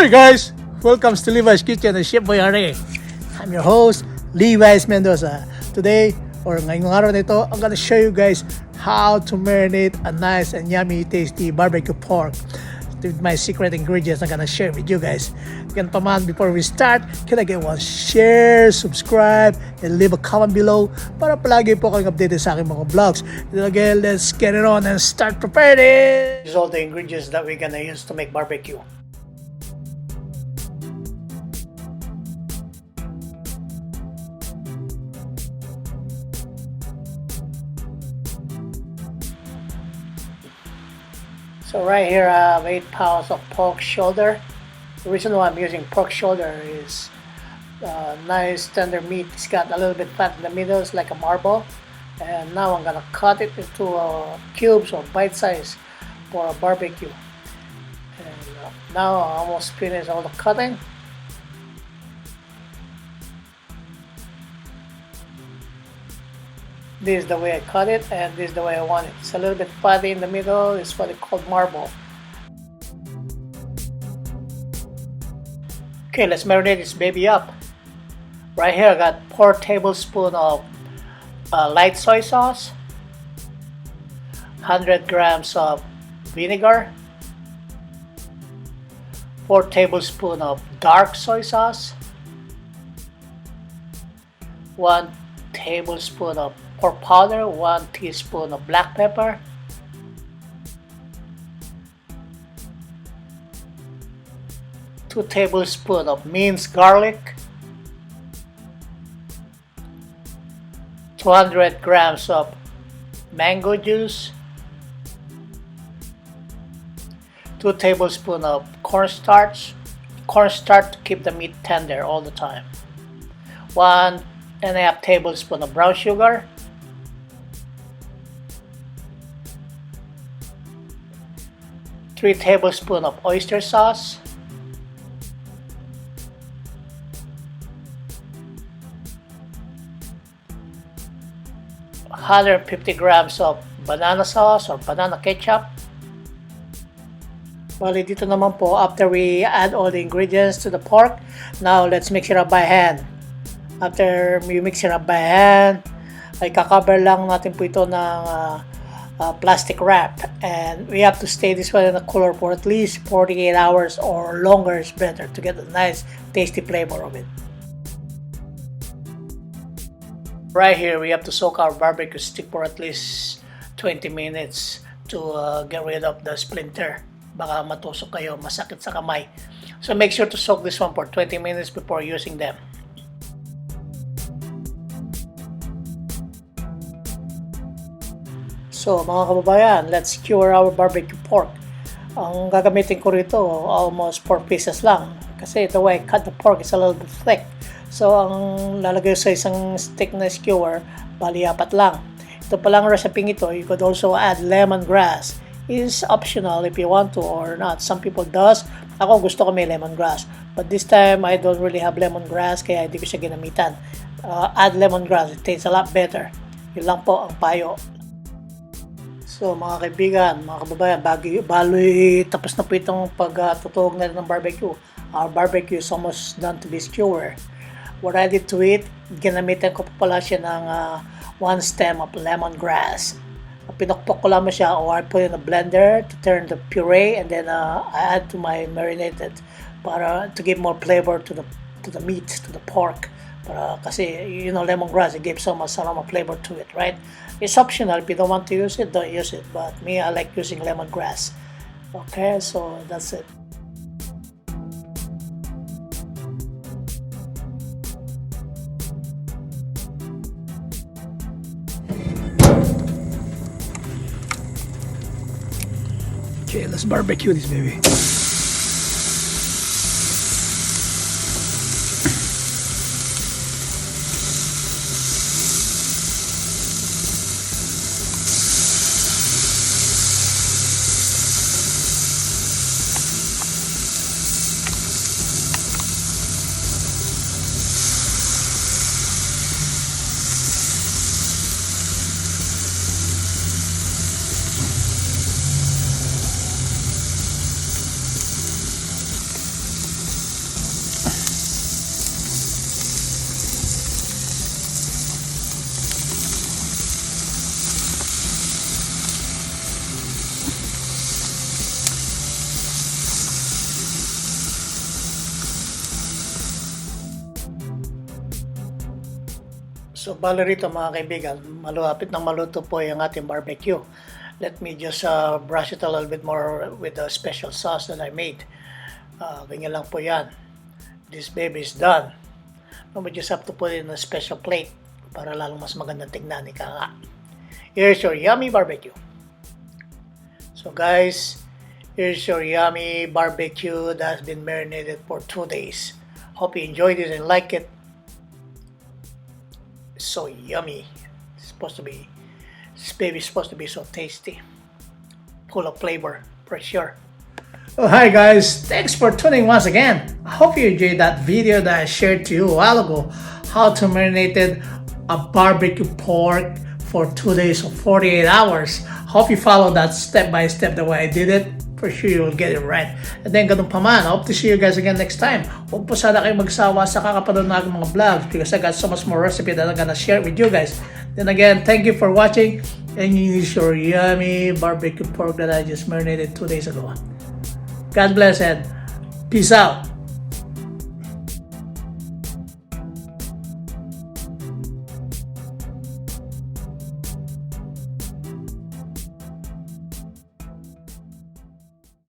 Hey guys, welcome to Levi's Kitchen and ChefBoyArte. I'm your host, Levi's Mendoza. Today, or ngayong araw na ito, I'm gonna show you guys how to marinate a nice and yummy, tasty barbecue pork. With my secret ingredients I'm gonna share with you guys. Again, paman, before we start, can I get one share, subscribe, and leave a comment below para palagi po kayong updated sa aking mga vlogs. And again, let's get it on and start preparing. These are all the ingredients that we're gonna use to make barbecue. So right here I have 8 pounds of pork shoulder. The reason why I'm using pork shoulder is nice tender meat. It's got a little bit fat in the middle, it's like a marble. And now I'm gonna cut it into cubes or bite size for a barbecue. And now I almost finished all the cutting. This is the way I cut it, and this is the way I want it. It's a little bit fatty in the middle. It's what they call marble. Okay, let's marinate this baby up. Right here I got 4 tablespoons of light soy sauce, 100 grams of vinegar, 4 tablespoons of dark soy sauce, 1 tablespoon of pork powder, 1 teaspoon of black pepper, two tablespoons of minced garlic, 200 grams of mango juice, 2 tablespoons of cornstarch to keep the meat tender all the time, 1.5 tablespoons of brown sugar, 3 tablespoons of oyster sauce, 150 grams of banana sauce or banana ketchup. Bali, dito naman po, after we add all the ingredients to the pork, now let's mix it up by hand. After you mix it up by hand, ay kakaver lang natin po ito ng plastic wrap, and we have to stay this one in the cooler for at least 48 hours or longer is better to get a nice tasty flavor of it. Right here we have to soak our barbecue stick for at least 20 minutes to get rid of the splinter. Baka matusok kayo, masakit sa kamay. So make sure to soak this one for 20 minutes before using them. So mga kababayan, let's skewer our barbecue pork. Ang gagamitin ko rito, almost 4 pieces lang. Kasi the way I cut the pork is a little bit thick. So ang lalagay sa isang stick na skewer, bali 4 lang. Ito palang recipe ito, you could also add lemongrass. It's optional if you want to or not. Some people does. Ako gusto ko may lemongrass. But this time, I don't really have lemongrass kaya hindi ko siya ginamitan. Add lemongrass, it tastes a lot better. Yun lang po ang payo. So mga kaibigan, mga kababayan, baloy tapos na po itong pagtutuhog na ng barbecue. Our barbecue is almost done to be skewered. What I did to it, ginamitan ko pa pala siya ng 1 stem of lemongrass. Pinokpok ko lamang siya, or I put in a blender to turn the puree, and then I add to my marinated para to give more flavor to the meat, to the pork. Para kasi you know lemongrass, it gives so much aroma flavor to it, right? It's optional. If you don't want to use it, don't use it. But me, I like using lemongrass. Okay, so that's it. Okay, let's barbecue this baby. So bali rito mga kaibigan, malapit ng maluto po yung ating barbecue. Let me just brush it a little bit more with the special sauce that I made. Ganyan lang po yan. This baby is done. Now we just have to put it in a special plate para lalong mas magandang tignan. Ika nga. Here's your yummy barbecue. So guys, here's your yummy barbecue that's been marinated for 2 days. Hope you enjoyed it and like it. It's so yummy. This baby's supposed to be so tasty. Full of flavor, for sure. Oh, hi guys, thanks for tuning once again. I hope you enjoyed that video that I shared to you a while ago. How to marinate a barbecue pork for 2 days or 48 hours. Hope you follow that step by step the way I did it. For sure you'll get it right. And then ganun pa man, I hope to see you guys again next time. Huwag po sana kayo magsawa sa kakapanood na aking mga vlogs because I got so much more recipe that I'm gonna share with you guys. Then again, thank you for watching. And you use your yummy barbecue pork that I just marinated 2 days ago. God bless and peace out.